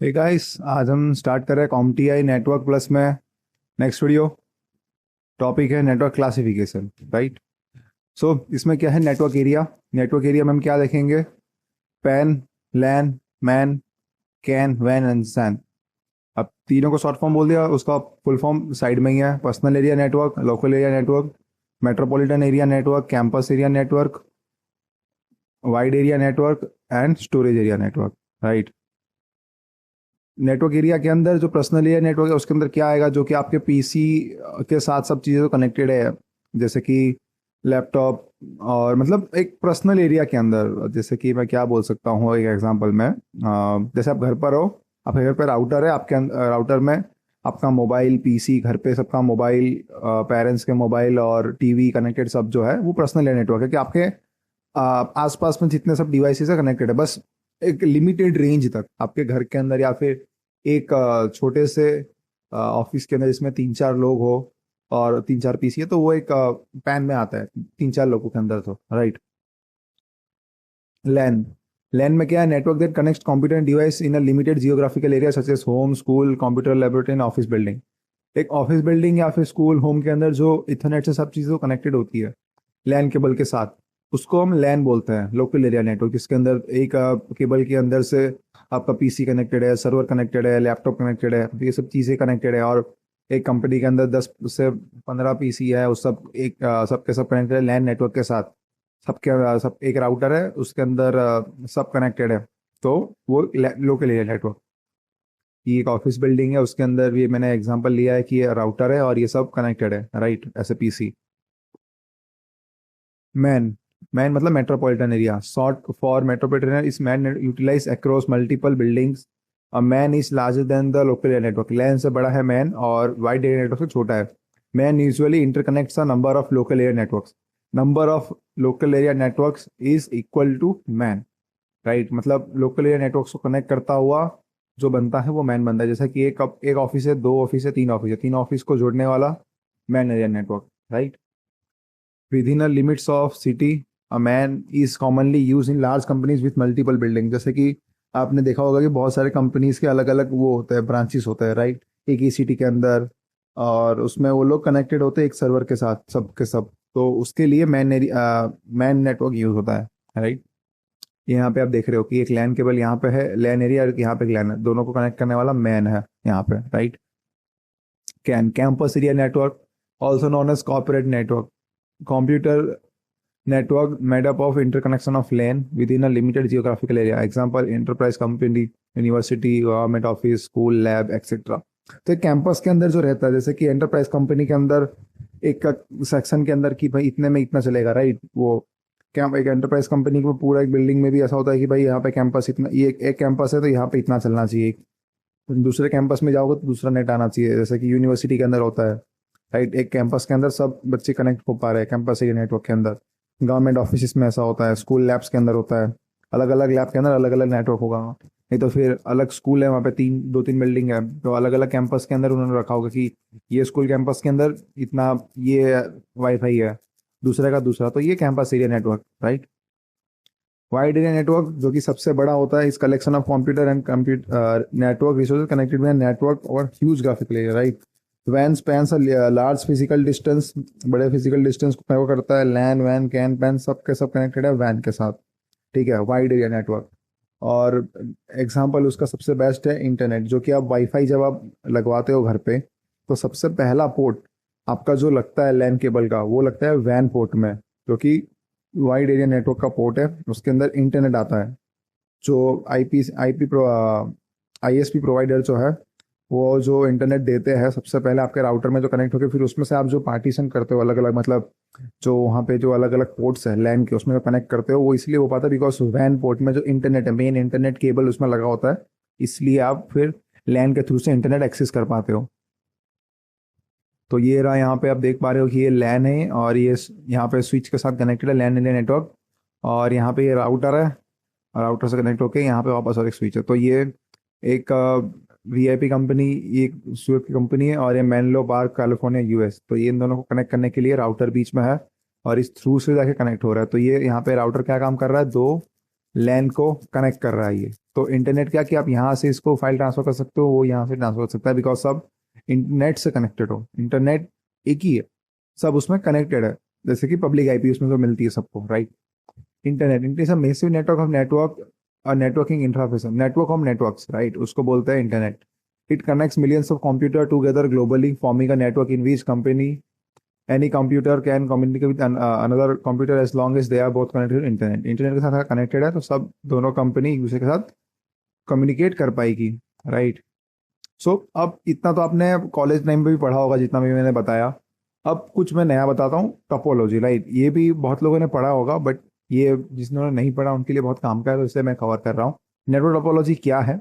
Hey guys, आज हम start कर रहे हैं कॉम्प्टीआई नेटवर्क प्लस में नेक्स्ट वीडियो। टॉपिक है नेटवर्क क्लासिफिकेशन, राइट। सो इसमें क्या है, नेटवर्क एरिया। नेटवर्क एरिया में हम क्या देखेंगे? पैन, लैन, मैन, कैन, वैन एंड सैन। अब तीनों को शॉर्ट फॉर्म बोल दिया, उसका फुल फॉर्म साइड में ही है। Personal area network, local area network, metropolitan area network, campus area network, wide area network and storage area network, right. Network area के अंदर जो पर्सनल एरिया नेटवर्क है उसके अंदर क्या आएगा, जो कि आपके पीसी के साथ सब चीज़ें तो कनेक्टेड है, जैसे कि लैपटॉप। और मतलब एक पर्सनल एरिया के अंदर, जैसे कि मैं क्या बोल सकता हूँ एक एग्जांपल में, जैसे आप घर पर हो, आपके घर पर राउटर है, आपके राउटर में आपका मोबाइल, पीसी, घर पे सबका मोबाइल, पेरेंट्स के मोबाइल और टीवी कनेक्टेड सब जो है वो पर्सनल एरिया नेटवर्क है कि आपके आसपास में जितने सब डिवाइसेस है कनेक्टेड है, बस एक लिमिटेड रेंज तक आपके घर के अंदर, या फिर एक छोटे से ऑफिस के अंदर जिसमें तीन चार लोग हो और तीन चार पीसी है, तो वो एक पैन में आता है तीन चार लोगों के अंदर, तो राइट। लैन, लैन में क्या है? Network that connects computer device in a limited geographical area such age home, school, computer laboratory and office building. एक ऑफिस बिल्डिंग या फिर स्कूल, होम के अंदर जो इथरनेट से सब चीज़ें कनेक्टेड होती है लैन केबल के साथ, उसको हम लैन बोलते हैं, लोकल एरिया नेटवर्क। जिसके अंदर एक केबल के अंदर से आपका पीसी कनेक्टेड है, सर्वर कनेक्टेड है, लैपटॉप कनेक्टेड है, तो ये सब चीज़ें कनेक्टेड है। और एक कंपनी के अंदर 10 से 15 पीसी है, उस सब एक सबके सब कनेक्टेड है लैन नेटवर्क के साथ। सबके सब एक राउटर है, उसके अंदर सब कनेक्टेड है, तो वो लोकल एरिया नेटवर्क। ये एक ऑफिस बिल्डिंग है, उसके अंदर ये मैंने एग्जांपल लिया है कि ये राउटर है और ये सब कनेक्टेड है, राइट, ऐसे पीसी। मैन, मैन मतलब metropolitan area, short for metropolitan is MAN utilize across multiple buildings. MAN is larger than the local area network. LAN से बड़ा है मैन और वाइड एरिया नेटवर्क से छोटा है। MAN usually interconnects a number of local area networks. Number of local area networks is equal to MAN, right. मतलब local area networks को connect करता हुआ जो बनता है वो मैन बनता है। जैसे कि एक ऑफिस है, दो ऑफिस है, तीन ऑफिस है, तीन ऑफिस को जोड़ने वाला man area network, right. within a limits of city, a man is commonly used in large companies with multiple buildings। जैसे कि आपने देखा होगा कि बहुत सारे कंपनीज के अलग अलग वो होते हैं, ब्रांचेस होते हैं, राइट, एक ही सिटी के अंदर। और उसमें वो लोग कनेक्टेड होते हैं एक सर्वर के साथ, सब के सब। तो उसके लिए मैन नेटवर्क यूज होता है, राइट। यहाँ पे आप देख रहे हो कि एक लैन केबल यहाँ पे है, लैन एरिया, और यहाँ पे एक लैन है, दोनों को कनेक्ट करने वाला मैन है यहाँ पे, right. Campus area network, also known as corporate network, computer network made up of interconnection of LAN within a limited geographical area। Example, enterprise company, university, government office, school, lab, etc। तो campus के अंदर जो रहता है, जैसे कि enterprise company के अंदर एक सेक्शन के अंदर कि भाई इतने में इतना चलेगा, राइट। वो क्या, एक एंटरप्राइज कंपनी को पूरा एक बिल्डिंग में भी ऐसा होता है कि भाई यहाँ पे कैंपस इतना, ये एक कैंपस है तो यहाँ पे इतना चलना चाहिए। दूसरे कैंपस में जाओगे तो दूसरा नेट आना चाहिए, जैसे कि यूनिवर्सिटी के अंदर होता है, राइट। एक कैंपस के अंदर सब बच्चे कनेक्ट हो पा रहे हैं कैंपस एरिया नेटवर्क के अंदर। गवर्नमेंट ऑफिस में ऐसा होता है, स्कूल लैब्स के अंदर होता है, अलग अलग लैब के अंदर अलग अलग नेटवर्क होगा। नहीं तो फिर अलग स्कूल है, वहाँ पे दो तीन बिल्डिंग है, तो अलग अलग कैंपस के अंदर उन्होंने रखा होगा कि ये स्कूल कैंपस के अंदर इतना ये वाईफाई है, दूसरे का दूसरा, तो ये campus area network, right. Wide area network जो कि सबसे बड़ा होता है, is collection of computer and computer network resources connected with network और ह्यूज ग्राफिकल एरिया, राइट। वैन स्पैन्स लार्ज फिजिकल डिस्टेंस, बड़े फिजिकल डिस्टेंस को कवर करता है। लैन, वैन, कैन, पैन सब के सब कनेक्टेड है वैन के साथ, ठीक है, वाइड एरिया नेटवर्क। और एग्जांपल उसका सबसे बेस्ट है इंटरनेट, जो कि आप वाईफाई जब आप लगवाते हो घर पे, तो सबसे पहला पोर्ट आपका जो लगता है लैन केबल का, वो लगता है वैन पोर्ट में, जो कि वाइड एरिया नेटवर्क का पोर्ट है। उसके अंदर इंटरनेट आता है। जो आईपी आईएसपी प्रोवाइडर जो है, वो जो इंटरनेट देते हैं सबसे पहले आपके राउटर में जो कनेक्ट होकर, फिर उसमें से आप जो पार्टीशन करते हो अलग अलग, मतलब जो वहाँ पे जो अलग अलग पोर्ट्स है लैन के, उसमें जो कनेक्ट करते हो, वो इसलिए हो पाता है बिकॉज वैन पोर्ट में जो इंटरनेट है, मेन इंटरनेट केबल उसमें लगा होता है, इसलिए आप फिर लैन के थ्रू से इंटरनेट एक्सेस कर पाते हो। तो ये रहा, यहाँ पे आप देख पा रहे हो कि ये लैन है और ये यहाँ पे स्विच के साथ कनेक्टेड है, लैन इंडिया नेटवर्क। और यहाँ पे ये राउटर है, राउटर से कनेक्ट होके यहाँ पे वापस और एक स्विच है। तो ये एक वीआईपी कंपनी, ये स्विफ्ट की कंपनी है, और ये मेनलो पार्क कैलिफोर्निया यूएस। तो ये इन दोनों को कनेक्ट करने के लिए राउटर बीच में है और इस थ्रू से जाके कनेक्ट हो रहा है। तो ये यहाँ पे राउटर क्या काम कर रहा है, दो लैन को कनेक्ट कर रहा है ये। तो इंटरनेट क्या कि आप यहाँ से इसको फाइल ट्रांसफर कर सकते हो, वो यहाँ से ट्रांसफर कर सकता है, बिकॉज सब इंटरनेट से कनेक्टेड हो। इंटरनेट एक ही है, सब उसमें कनेक्टेड है, जैसे कि पब्लिक आईपी उसमें तो मिलती है सबको, right. Internet is a massive network of network networking interface, network of networks, right, उसको बोलते हैं internet. It connects millions of computer together globally forming a network in which company any computer can communicate with another computer as long as they are both connected internet. Internet के साथ connected है तो सब दोनों company एक दूसरे के साथ कम्युनिकेट कर पाएगी, राइट। सो अब इतना तो आपने कॉलेज टाइम पे भी पढ़ा होगा जितना भी मैंने बताया। अब कुछ मैं नया बताता हूँ, टोपोलॉजी, राइट। ये भी बहुत लोगों ने पढ़ा होगा, बट ये जिन्होंने नहीं पढ़ा उनके लिए बहुत काम का है, तो इसलिए मैं कवर कर रहा हूँ। नेटवर्क टोपोलॉजी क्या है?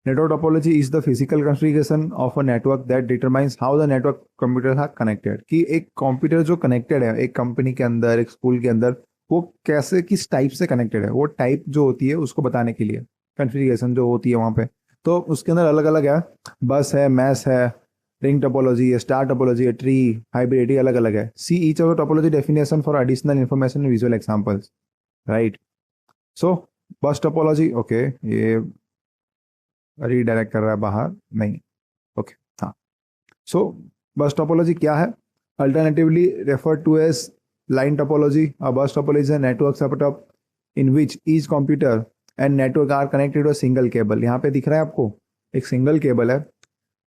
Network topology is the physical configuration of a network that determines how the network computers are connected। कि एक कंप्यूटर जो कनेक्टेड है एक कंपनी के अंदर, एक स्कूल के अंदर, वो कैसे, किस टाइप से कनेक्टेड है, वो टाइप जो होती है उसको बताने के लिए कॉन्फ़िगरेशन जो होती है वहाँ पे। तो उसके अंदर अलग अलग है, बस है, मैश है, रिंग टोपोलॉजी है, स्टार टोपोलॉजी है, ट्री, हाइब्रिड, ये अलग अलग है। See each of the topology definition for additional information visual examples, right. सो बस टोपोलॉजी, ओके, ये रीडायरेक्ट कर रहा है बाहर, नहीं, ओके, हाँ। सो बस टोपोलॉजी क्या है? Alternatively refer to as line topology. A bus topology is a network setup in which each computer and network are connected to single cable. यहाँ पे दिख रहा है आपको एक सिंगल केबल है,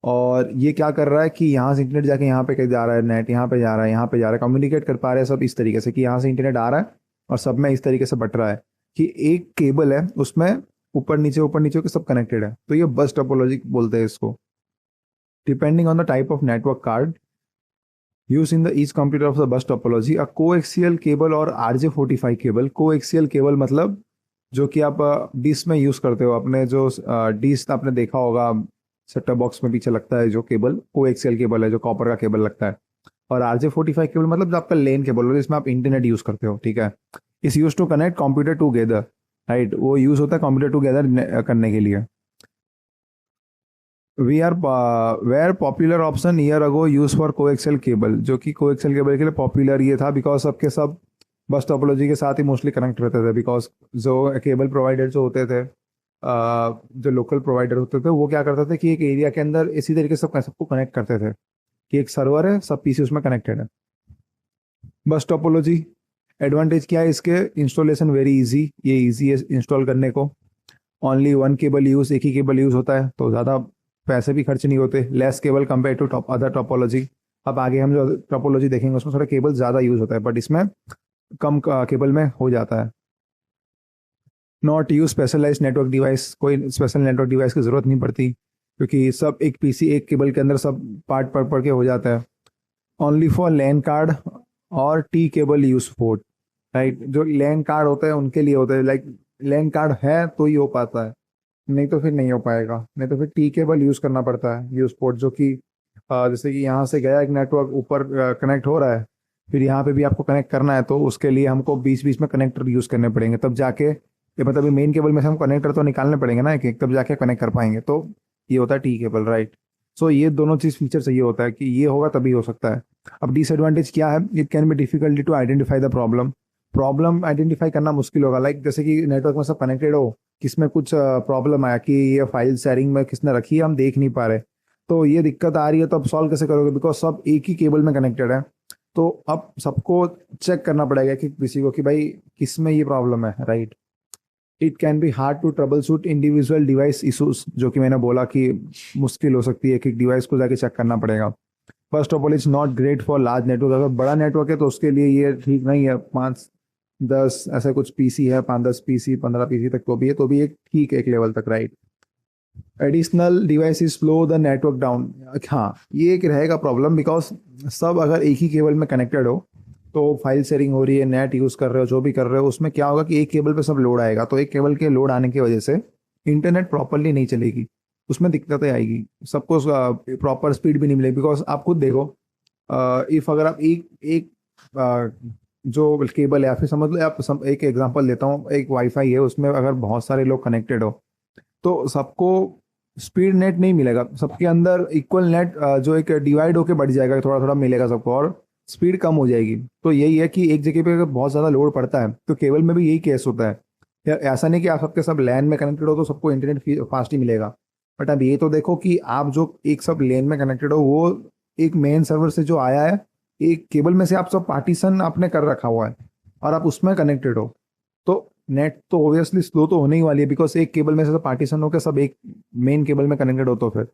और ये क्या कर रहा है कि यहाँ से इंटरनेट जाके यहाँ पे कहीं जा रहा है, नेट यहाँ पे जा रहा है, यहाँ पे जा रहा है, कम्युनिकेट कर पा रहे हैं सब इस तरीके से कि यहाँ से इंटरनेट आ रहा है और सब में इस तरीके से बट रहा है कि एक केबल है उसमें ऊपर नीचे के सब कनेक्टेड है। तो ये बस टोपोलॉजी बोलते हैं इसको। Depending on the type of network card use in the each computer of the bus topology, a coaxial cable और RJ45 केबल। कोएक्सियल केबल मतलब जो कि आप डिश में यूज करते हो, अपने जो डिश आपने देखा होगा सेटअप बॉक्स में पीछे लगता है जो केबल, कोएक्सियल केबल है, जो कॉपर का केबल लगता है। और RJ45 केबल मतलब जो आपका लेन केबल हो, जिसमें आप इंटरनेट यूज करते हो, ठीक है। Is use to connect computer together, right, वो यूज होता है कंप्यूटर टुगेदर करने के लिए। We are were popular option year ago use for coaxial cable, जो कि कोएक्सियल केबल के लिए पॉपुलर ये था बिकॉज सबके सब बस टोपोलॉजी के साथ ही मोस्टली कनेक्ट रहते थे। बिकॉज जो केबल प्रोवाइडर जो होते थे, जो लोकल प्रोवाइडर होते थे, वो क्या करते थे कि एक एरिया के अंदर इसी तरीके से सबको कनेक्ट करते थे कि एक सर्वर है, सब पीसी उसमें कनेक्टेड है। बस टोपोलॉजी एडवांटेज क्या है इसके? इंस्टॉलेशन वेरी इजी, ये इजी है इंस्टॉल करने को। ओनली वन केबल यूज, एक ही केबल यूज होता है, तो ज़्यादा पैसे भी खर्च नहीं होते। Less cable compare to other topology. अब आगे हम जो टोपोलॉजी देखेंगे उसमें थोड़ा केबल ज़्यादा यूज होता है, बट इसमें कम केबल में हो जाता है। Not use specialize network device, कोई स्पेशल नेटवर्क डिवाइस की ज़रूरत नहीं पड़ती क्योंकि सब एक पीसी एक केबल के अंदर सब पार्ट पढ़ के हो जाता है। ओनली फॉर लैन कार्ड और T cable use port, right. जो लैन कार्ड होते हैं उनके लिए होते हैं, लाइक लैन कार्ड है तो ही हो पाता है, नहीं तो फिर नहीं हो पाएगा, नहीं तो फिर टी केबल यूज करना पड़ता है, यूज पोर्ट, जो कि जैसे कि यहाँ से गया एक नेटवर्क ऊपर कनेक्ट हो रहा है, फिर यहाँ पे भी आपको कनेक्ट करना है, तो उसके लिए हमको बीच बीच में कनेक्टर यूज करने पड़ेंगे, तब जाके ये मतलब मेन केबल में से हम कनेक्टर तो निकालने पड़ेंगे ना एक एक, तब जाके कनेक्ट कर पाएंगे। तो ये होता है टी केबल, राइट। सो ये दोनों चीज फीचर चाहिए होता है कि ये होगा तभी हो सकता है। अब डिसएडवांटेज क्या है? It can be difficulty to identify the problem identify करना मुश्किल होगा। लाइक जैसे कि नेटवर्क में सब कनेक्टेड हो, किसमें कुछ प्रॉब्लम आया कि ये फाइल शेयरिंग में किसने रखी है हम देख नहीं पा रहे, तो ये दिक्कत आ रही है, तो अब सॉल्व कैसे करोगे? बिकॉज सब एक ही केबल में कनेक्टेड है, तो अब सबको चेक करना पड़ेगा कि किसी को कि भाई किस में ये प्रॉब्लम है, right. It can be hard to troubleshoot individual device issues, जो कि मैंने बोला कि मुश्किल हो सकती है, एक एक डिवाइस को जाके चेक करना पड़ेगा। First of all is not great for large network, अगर बड़ा नेटवर्क है तो उसके लिए ये ठीक नहीं है। 5-10 ऐसे कुछ पीसी है, 5-10 पीसी 15 पीसी तक तो भी एक ठीक एक लेवल तक, right. Additional device is slow the network down, हाँ ये एक रहेगा प्रॉब्लम, बिकॉज सब अगर एक ही केबल में कनेक्टेड हो तो फाइल शेयरिंग हो रही है, नेट यूज कर रहे हो, जो भी कर रहे हो, उसमें क्या होगा कि एक केबल पे सब लोड आएगा, तो एक केबल के लोड आने की वजह से इंटरनेट प्रॉपरली नहीं चलेगी, उसमें दिक्कतें आएगी, सबको प्रॉपर स्पीड भी नहीं मिलेगी। बिकॉज आप खुद देखो, इफ अगर आप एक जो केबल है, या फिर समझ लो आप एक एग्जांपल देता हूँ, एक वाईफाई है, उसमें अगर बहुत सारे लोग कनेक्टेड हो तो सबको स्पीड नेट नहीं मिलेगा, सबके अंदर इक्वल नेट जो एक डिवाइड होके बढ़ जाएगा, थोड़ा थोड़ा मिलेगा सबको, और स्पीड कम हो जाएगी। तो यही है कि एक जगह पे अगर बहुत ज़्यादा लोड पड़ता है तो केबल में भी यही केस होता है यार ऐसा नहीं कि आप सबके सब लैन में कनेक्टेड हो तो सबको इंटरनेट फास्ट ही मिलेगा, बट अब ये तो देखो कि आप जो एक सब लेन में कनेक्टेड हो वो एक मेन सर्वर से जो आया है, एक केबल में से आप सब पार्टीशन आपने कर रखा हुआ है और आप उसमें कनेक्टेड हो, तो नेट तो ऑब्वियसली स्लो तो होने ही वाली है, बिकॉज एक केबल में से सब पार्टीशन होकर सब एक मेन केबल में कनेक्टेड हो, तो फिर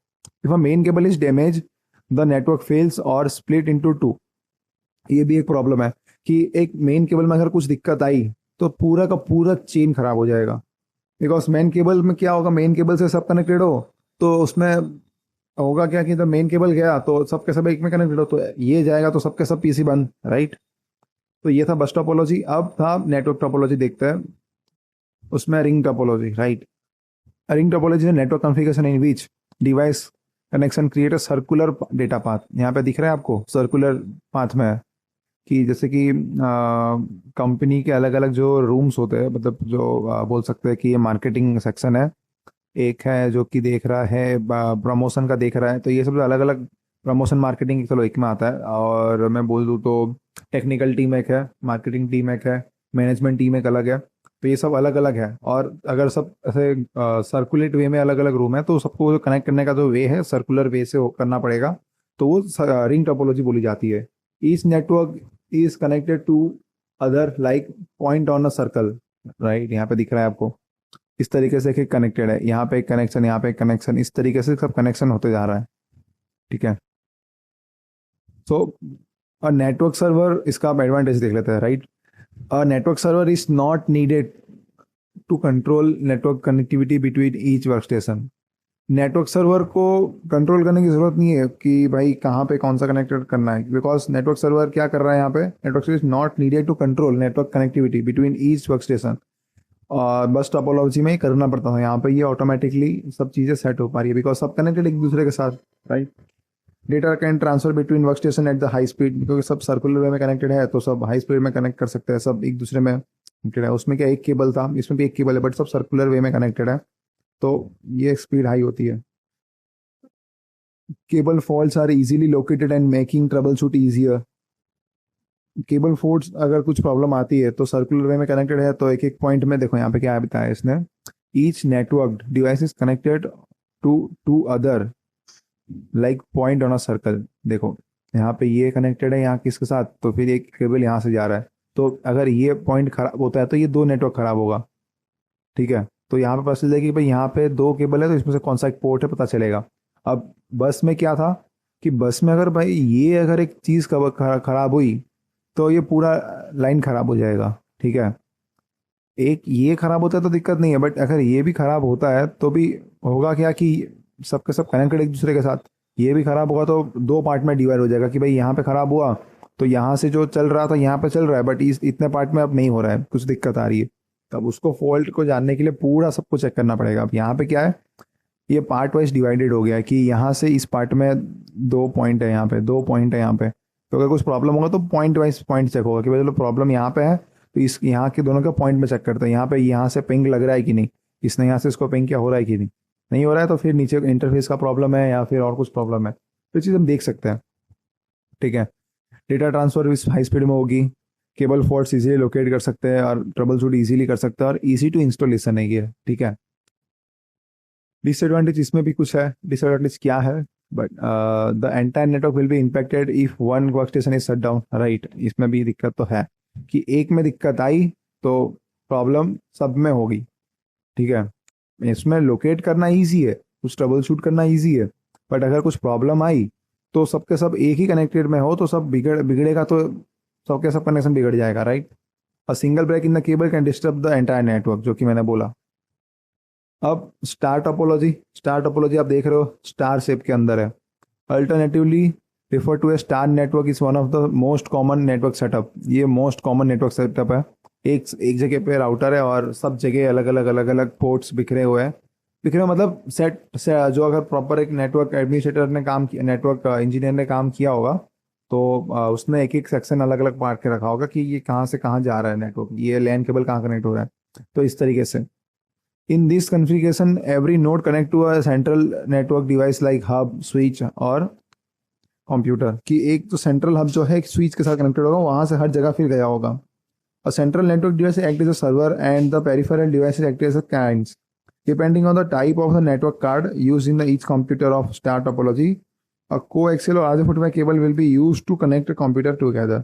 if a main cable is damage the network fails और स्प्लिट इनटू टू। ये भी एक प्रॉब्लम है कि एक मेन केबल में अगर कुछ दिक्कत आई तो पूरा का पूरा चेन खराब हो जाएगा, बिकॉज मेन केबल में क्या होगा, मेन केबल से सब कनेक्टेड हो तो उसमें होगा क्या कि जब मेन केबल गया तो सबके सब एक में कनेक्टेड हो, तो ये जाएगा तो सबके सब पीसी बंद, राइट। तो ये था बस टोपोलॉजी। अब था नेटवर्क टोपोलॉजी, देखते हैं उसमें ring topology, right. Ring topology है network configuration in which device connection create a circular data path. यहाँ पे दिख रहा है आपको सर्कुलर पाथ में है कि जैसे कि कंपनी के अलग अलग जो रूम्स होते हैं, मतलब जो बोल सकते हैं कि ये मार्केटिंग सेक्शन है, एक है जो कि देख रहा है प्रमोशन का देख रहा है, तो ये सब जो अलग अलग प्रमोशन मार्केटिंग चलो एक में आता है, और मैं बोल दूँ तो टेक्निकल टीम एक है, मार्केटिंग टीम एक है, मैनेजमेंट टीम एक अलग है, तो ये सब अलग अलग है। और अगर सब ऐसे सर्कुलेट वे में अलग अलग रूम है तो सबको जो कनेक्ट करने का जो वे है सर्कुलर वे से करना पड़ेगा, तो वो रिंग टोपोलॉजी बोली जाती है। Each network is connected to other like point on a circle, right. यहाँ पे दिख रहा है आपको इस तरीके से कनेक्टेड है, यहाँ पे एक कनेक्शन, यहाँ पे एक कनेक्शन, इस तरीके से सब कनेक्शन होते जा रहा है, ठीक है। सो अ नेटवर्क सर्वर, इसका आप एडवांटेज देख लेते हैं, right. A network server is not needed to control network connectivity between each workstation. Network server को कंट्रोल करने की जरूरत नहीं है कि भाई कहाँ पे कौन सा कनेक्टेड करना है, बिकॉज नेटवर्क सर्वर क्या कर रहा है यहाँ पे, network server is not needed to control network connectivity between each workstation. और बस टोपोलॉजी में ही करना पड़ता है, यहाँ पे ये ऑटोमेटिकली सब चीज़ें सेट हो पा रही है बिकॉज सब कनेक्टेड एक दूसरे के साथ, right. Data can transfer between work station at the high speed, क्योंकि सब सर्कुलर वे में कनेक्टेड है तो सब हाई स्पीड में कनेक्ट कर सकते हैं, सब एक दूसरे में कनेक्टेड है। उसमें क्या एक केबल था, इसमें भी एक केबल है, बट सब सर्कुलर वे में कनेक्टेड है, तो ये स्पीड हाई होती है। Cable faults are easily located and making troubleshoot easier. Cable faults अगर कुछ प्रॉब्लम आती है तो सर्कुलर वे में कनेक्टेड है, तो एक एक पॉइंट में देखो यहाँ पे क्या बताया इसने, each network device is connected to two other like point on a circle. देखो यहाँ पे ये कनेक्टेड है यहाँ किसके साथ, तो फिर एक केबल यहाँ से जा रहा है, तो अगर ये पॉइंट खराब होता है तो ये दो नेटवर्क खराब होगा, ठीक है। तो यहाँ पे पता चल जाएगा कि भाई यहाँ पे दो केबल है तो इसमें से कौन सा एक पोर्ट है, पता चलेगा। अब बस में क्या था कि बस में अगर भाई ये अगर एक चीज़ खराब हुई तो ये पूरा लाइन खराब हो जाएगा, ठीक है। एक ये खराब होता है तो दिक्कत नहीं है, बट अगर ये भी खराब होता है तो भी होगा क्या कि सबके सब कनेक्टेड एक दूसरे के साथ, ये भी खराब होगा तो दो पार्ट में डिवाइड हो जाएगा कि भाई यहाँ पे खराब हुआ तो यहाँ से जो चल रहा था यहाँ पे चल रहा है, बट इस इतने पार्ट में अब नहीं हो रहा है, कुछ दिक्कत आ रही है। तब उसको फॉल्ट को जानने के लिए पूरा सबको चेक करना पड़ेगा। अब यहाँ पे क्या है, ये पार्ट वाइज डिवाइडेड हो गया है कि यहाँ से इस पार्ट में दो पॉइंट है, यहाँ पे दो पॉइंट है यहाँ पे, तो अगर कुछ प्रॉब्लम होगा तो पॉइंट वाइज पॉइंट चेक होगा कि भाई चलो प्रॉब्लम यहाँ पे है तो इस यहाँ के दोनों का पॉइंट में चेक करते हैं, यहाँ पे यहाँ से पिंग लग रहा है कि नहीं, इसने यहाँ से इसको पिंग क्या हो रहा है कि नहीं, नहीं हो रहा है तो फिर नीचे इंटरफेस का प्रॉब्लम है या फिर और कुछ प्रॉब्लम है, तो चीज़ हम देख सकते हैं, ठीक है। डेटा ट्रांसफर इस हाई स्पीड में होगी, केबल फॉल्ट्स इजीली लोकेट कर सकते हैं और ट्रबल शूट इजीली कर सकते हैं, और इजी टू इंस्टॉलेशन है ये, ठीक है। डिसएडवांटेज इसमें भी कुछ है, डिसएडवांटेज क्या है, but the entire network will be impacted if one work station is shut down, right. इसमें भी दिक्कत तो है कि एक में दिक्कत आई तो प्रॉब्लम सब में होगी, ठीक है। इसमें लोकेट करना ईजी है, कुछ ट्रबल शूट करना ईजी है, बट अगर कुछ प्रॉब्लम आई तो सबके सब एक ही कनेक्टेड में हो तो सब बिगड़ेगा, तो सबके सब कनेक्शन बिगड़ जाएगा, right. A single break in the cable can disturb the entire network, जो कि मैंने बोला। अब स्टार टोपोलॉजी आप देख रहे हो स्टार शेप के अंदर है। Alternatively refer to a star network is one of the most common network setup. ये मोस्ट कॉमन नेटवर्क सेटअप है, एक जगह पे राउटर है और सब जगह अलग अलग पोर्ट्स बिखरे हुए हैं, बिखरे मतलब जो अगर प्रॉपर एक नेटवर्क एडमिनिस्ट्रेटर ने काम किया, नेटवर्क इंजीनियर ने काम किया होगा तो उसने एक एक सेक्शन अलग अलग बांट के रखा होगा कि ये कहाँ से कहाँ जा रहा है नेटवर्क, ये लैन केबल कहाँ कनेक्ट हो रहा है, तो इस तरीके से। In this configuration, every node connect to a central network device like hub, switch और कंप्यूटर, कि एक तो सेंट्रल हब जो है एक स्विच के साथ कनेक्टेड होगा, वहां से हर जगह फिर गया होगा। A central network device act as a server and the peripheral devices act as a clients. Depending on the type of the network card used in the each computer of star topology, a coaxial or RJ45 cable will be used to connect a computer together.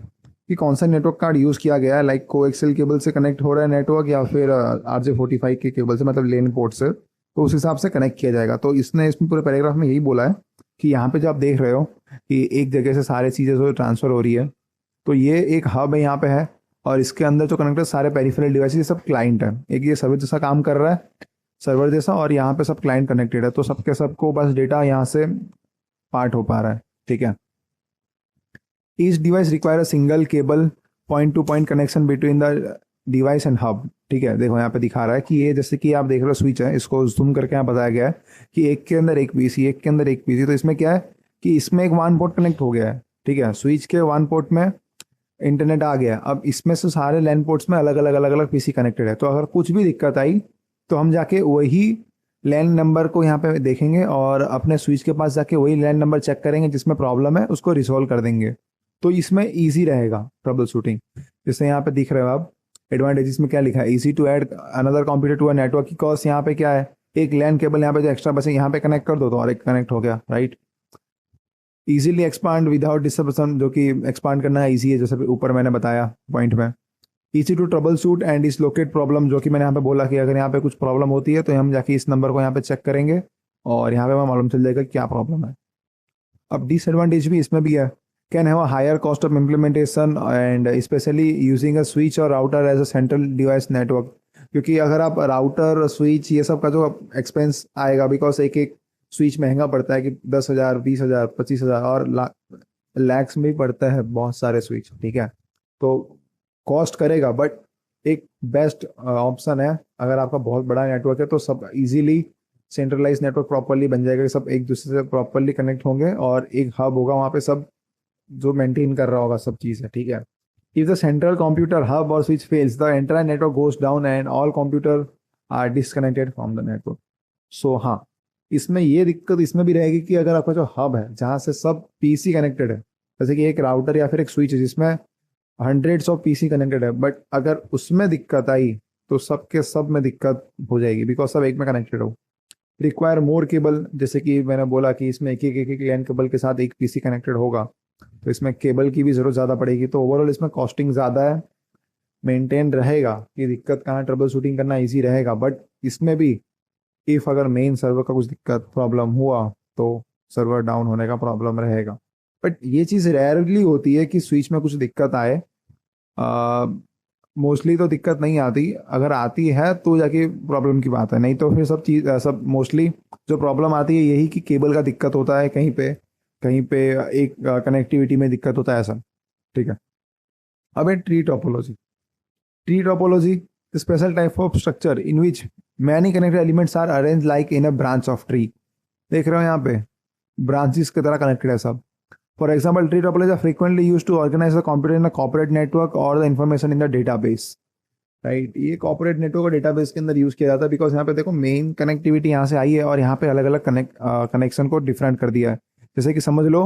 कि कौन सा network card use किया गया है, like coaxial cable से connect हो रहा है नेटवर्क या फिर RJ45 के केबल से, मतलब लेन पोर्ट से, तो उस हिसाब से कनेक्ट किया जाएगा। तो इसने इसमें पूरे पैराग्राफ में यही बोला है कि यहाँ पे जो आप देख रहे हो कि एक जगह से सारे चीज़ें जो ट्रांसफर हो रही है, तो ये एक हब है यहाँ पे है, और इसके अंदर जो कनेक्टेड सारे पेरिफेरल डिवाइस, ये सब क्लाइंट है। एक ये सर्वर जैसा काम कर रहा है, सर्वर जैसा, और यहाँ पे सब क्लाइंट कनेक्टेड है, तो सबके सबको बस डेटा यहाँ से पार्ट हो पा रहा है। ठीक है। Each device require a single cable point two point connection between the device and hub. ठीक है, देखो यहाँ पे दिखा रहा है कि ये जैसे कि आप देख रहे हो स्विच है, इसको जूम करके यहाँ बताया गया है कि एक के अंदर एक पीसी, एक के अंदर एक पीसी। तो इसमें क्या है कि इसमें एक वन पोर्ट कनेक्ट हो गया है। ठीक है, स्विच के वन पोर्ट में इंटरनेट आ गया, अब इसमें से सारे लैन पोर्ट्स में अलग अलग अलग अलग पीसी कनेक्टेड है। तो अगर कुछ भी दिक्कत आई तो हम जाके वही लैन नंबर को यहाँ पे देखेंगे और अपने स्विच के पास जाके वही लैन नंबर चेक करेंगे जिसमें प्रॉब्लम है, उसको रिसोल्व कर देंगे। तो इसमें इजी रहेगा ट्रबल शूटिंग। जैसे यहाँ पे दिख रहे हो आप, एडवांटेजेस में क्या लिखा है, easy to add another computer to a network. की कॉस्ट यहाँ पे क्या है, एक लैन केबल यहाँ पे जो एक्स्ट्रा बचे यहाँ पे कनेक्ट कर दो तो और एक कनेक्ट हो गया, right. Easily expand without disturbance, जो कि एक्सपांड करना इजी है, जैसे ऊपर मैंने बताया पॉइंट में। Easy to troubleshoot and dislocate problem, जो कि मैंने यहाँ पे बोला कि अगर यहाँ पे कुछ प्रॉब्लम होती है तो हम जाके इस नंबर को यहाँ पे चेक करेंगे और यहाँ पे हमें मालूम चल जाएगा क्या प्रॉब्लम है। अब डिसएडवांटेज भी इसमें भी है, can have a higher cost of implementation and specially using a switch or router as a central device network. क्योंकि अगर आप राउटर स्विच ये सब का जो एक्सपेंस आएगा, बिकॉज एक एक स्विच महंगा पड़ता है कि 10,000 20,000 25,000 और लैक्स में भी पड़ता है बहुत सारे स्विच। ठीक है, तो कॉस्ट करेगा, बट एक बेस्ट ऑप्शन है। अगर आपका बहुत बड़ा नेटवर्क है तो सब इजीली सेंट्रलाइज नेटवर्क प्रॉपरली बन जाएगा, सब एक दूसरे से प्रॉपरली कनेक्ट होंगे और एक हब होगा वहाँ पे सब जो मेंटेन कर रहा होगा सब चीज़ है। ठीक है। If the central computer hub और switch fails, the entire network goes down and all computers are disconnected from the network. So हाँ, इसमें ये दिक्कत इसमें भी रहेगी कि अगर आपका जो हब है जहाँ से सब पीसी कनेक्टेड है, जैसे कि एक राउटर या फिर एक स्विच है जिसमें हंड्रेड्स ऑफ पीसी कनेक्टेड है, बट अगर उसमें दिक्कत आई तो सबके सब में दिक्कत हो जाएगी, बिकॉज सब एक में कनेक्टेड हो। रिक्वायर मोर केबल, जैसे कि मैंने बोला कि इसमें एक लैन केबल के साथ एक पीसी कनेक्टेड होगा, तो इसमें केबल की भी जरूरत ज़्यादा पड़ेगी। तो ओवरऑल इसमें कॉस्टिंग ज़्यादा है, मेंटेन रहेगा कि दिक्कत कहाँ, ट्रबल शूटिंग करना ईजी रहेगा। बट इसमें भी इफ़ अगर मेन सर्वर का कुछ दिक्कत प्रॉब्लम हुआ तो सर्वर डाउन होने का प्रॉब्लम रहेगा। बट ये चीज़ रेयरली होती है कि स्विच में कुछ दिक्कत आए, मोस्टली तो दिक्कत नहीं आती, अगर आती है तो जाके प्रॉब्लम की बात है, नहीं तो फिर सब चीज़ सब मोस्टली जो प्रॉब्लम आती है यही कि केबल का दिक्कत होता है, कहीं पे एक कनेक्टिविटी में दिक्कत होता है ऐसा। ठीक है। अब है tree topology. Tree topology special type of structure in which many connected elements are arrange like in a branch of tree. देख रहे हो यहाँ पे ब्रांचेस की तरह कनेक्टेड है सब। For example, tree topology are frequently used to organize the computer in a corporate network or the information in the database. Right, ये कॉर्पोरेट नेटवर्क और डेटाबेस के अंदर यूज किया जाता है, बिकॉज यहाँ पे देखो मेन कनेक्टिविटी यहाँ से आई है और यहाँ पे अलग अलग कनेक्शन को डिफरेंट कर दिया है। जैसे कि समझ लो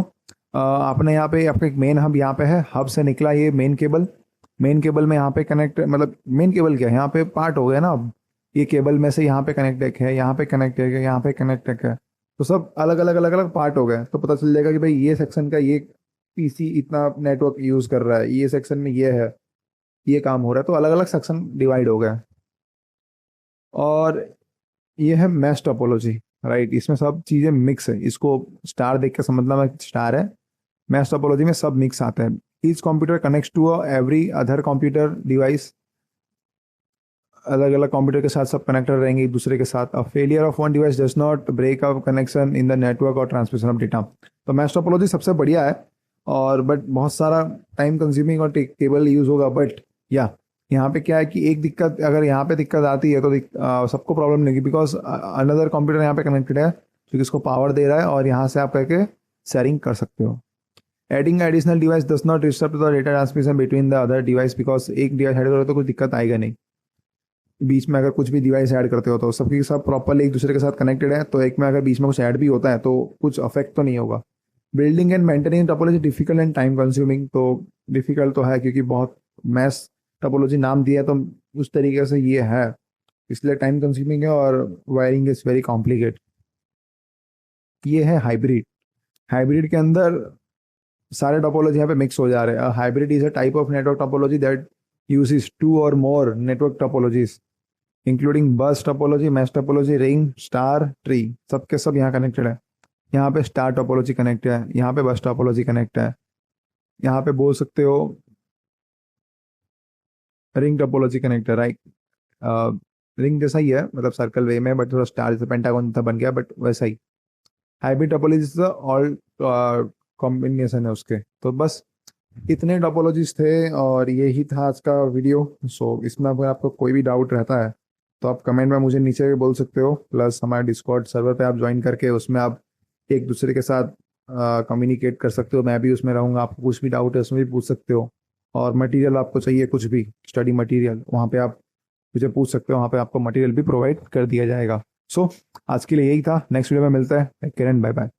आपने यहाँ पे आपका एक मेन हब यहाँ पे है, हब से निकला ये मेन केबल में यहाँ पे कनेक्ट, मतलब मेन केबल क्या है, यहाँ पे पार्ट हो गया ना। अब ये केबल में से यहाँ पे कनेक्ट एक है, यहाँ पे कनेक्ट एक है, यहाँ पे कनेक्ट एक है, तो सब अलग अलग पार्ट हो गए। तो पता चल जाएगा कि भाई ये सेक्शन का ये पीसी इतना नेटवर्क यूज कर रहा है, ये सेक्शन में ये है, ये काम हो रहा है, तो अलग अलग सेक्शन डिवाइड हो गए। और ये है मैश टोपोलॉजी, राइट, इसमें सब चीज़ें मिक्स है। इसको स्टार देख के समझना मैं स्टार है। मैश टोपोलॉजी में सब मिक्स आते हैं। Each computer connects to every other computer device, अलग अलग कंप्यूटर के साथ सब कनेक्टेड रहेंगे एक दूसरे के साथ। A failure of one device does not break up connection in the network और ट्रांसमिशन ऑफ डेटा। तो मैश टोपोलॉजी सबसे बढ़िया है, और बट बहुत सारा टाइम कंज्यूमिंग और केबल यूज होगा। बट यहाँ पे क्या है कि एक दिक्कत, अगर यहाँ पे दिक्कत आती है तो सबको प्रॉब्लम नहीं, बिकॉज अनदर कंप्यूटर यहाँ पे कनेक्टेड है जो इसको पावर दे रहा है, और यहाँ से आप करके शेयरिंग कर सकते हो। Adding additional device does not disturb the data transmission between the other device, because एक डिवाइस ऐड करो तो कुछ दिक्कत आएगा नहीं। बीच में अगर कुछ भी डिवाइस ऐड करते हो तो सबकी सब प्रॉपरली एक दूसरे के साथ कनेक्टेड है, तो एक में अगर बीच में कुछ ऐड भी होता है तो कुछ अफेक्ट तो नहीं होगा। Building and maintaining topology difficult and time consuming, तो डिफिकल्ट तो है क्योंकि बहुत मैस टोपोलॉजी नाम दिया तो उस तरीके से ये है, इसलिए टाइम कंज्यूमिंग है और वायरिंग इज वेरी कॉम्प्लिकेट। ये है हाइब्रिड। हाइब्रिड के अंदर सारे टोपोलॉजी यहाँ पे मिक्स हो जा रहे हैं। Hybrid is a type of network topology that uses two or more network topologies including bus topology, mesh topology, ring, star, tree, सबके सब यहाँ कनेक्टेड है। यहाँ पे स्टार टोपोलॉजी कनेक्ट है, यहाँ पे बस टोपोलॉजी कनेक्ट है, यहाँ पे बोल सकते हो रिंग टोपोलॉजी कनेक्ट है, राइट। रिंग जैसा ही है, मतलब सर्कल वे में, बट थोड़ा स्टार जैसा पेंटागन था बन गया, बट वैसा ही। हाइब्रिड टोपोलॉजी ऑल कॉम्बिनेशन है उसके। तो बस इतने टोपोलॉजीज थे और यही था आज का वीडियो। सो इसमें अगर आपको कोई भी डाउट रहता है तो आप कमेंट में मुझे नीचे भी बोल सकते हो, प्लस हमारे डिस्कॉर्ड सर्वर पे आप ज्वाइन करके उसमें आप एक दूसरे के साथ कम्युनिकेट कर सकते हो। मैं भी उसमें रहूँगा, आपको कुछ भी डाउट है उसमें भी पूछ सकते हो। और मटेरियल आपको चाहिए कुछ भी स्टडी मटेरियल, वहाँ पे आप मुझे पूछ सकते हो, वहाँ पे आपको मटेरियल भी प्रोवाइड कर दिया जाएगा। सो आज के लिए यही था, नेक्स्ट वीडियो में मिलता है। Take care and bye bye.